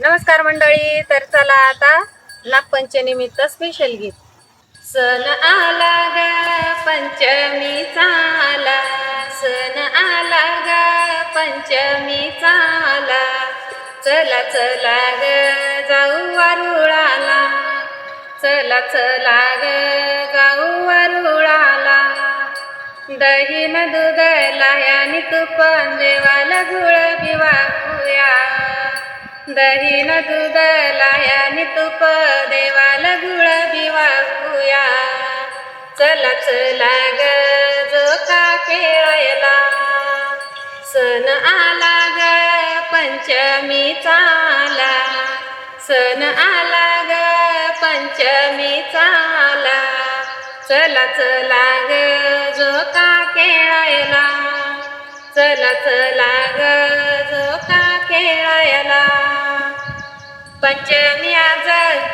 नमस्कार मंडळी. तर चला आता नागपंचमीनिमित्त स्पेशल गीत. सण आला ग पंचमीचा आला, सण आला ग पंचमीचा आला. चला चला ग जाऊ वारुळाला, चला चला ग जाऊ वारुळाला. दही न दूध लाह्यानी तूप देवाला गुळ बी वाहूया, दही न दूध लाह्यानी तूप देवाला गुळ बी वाहूया. चला चला ग जोका खेळायला, सण आला ग पंचमीचा आला, सण आला ग पंचमीचा आला. चला चला ग जोका खेळायला, चला चला ग जोका खेळायला. पंचमी आज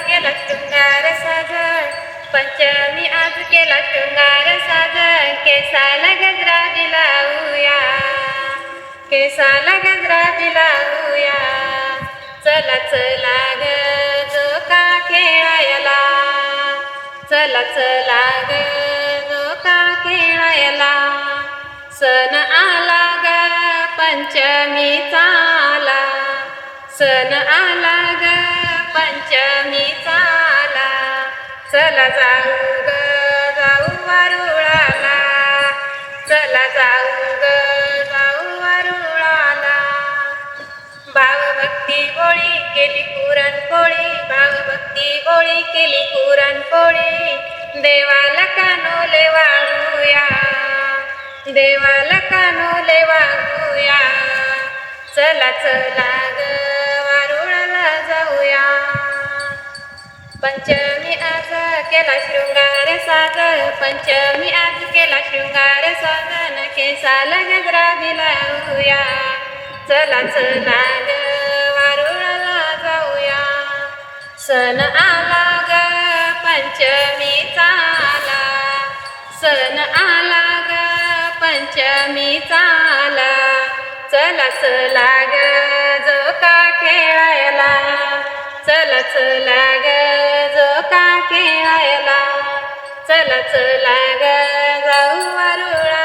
केला शृंगार साजळ, पंचमी आज केला शृंगार साजळ. केसाला गजरा बी लावूया, केसाला गजरा बी लावूया. चला चला ग जोका खेळायला, चला चला ग जोका खेळायला. सण आला ग पंचमीचा आला, सण आला ग पंचमीचा आला. चला जाऊ ग जाऊ वारुळाला, चला जाऊ ग जाऊ वारुळाला. भावभक्ती बोळी केली पुरणपोळी, भावभक्ती बोळी केली पुरणपोळी. देवाला कानोले वाळूया, देवाला कानोले वाळूया. चला चला ग वारुळाला जाऊया. पंचमी आज केला शृंगार साजन, पंचमी आज केला शृंगार साजन. केसाला गजरा बी लावूया, चला चला ग वारुळाला जाऊया. सण आला ग पंचमीचा आला, सण आला ग पंचमीचा आला. चला चला ग जोका खेळायला, चला चला ग जोका खेळायला. चला चला ग जाऊ वारुळा.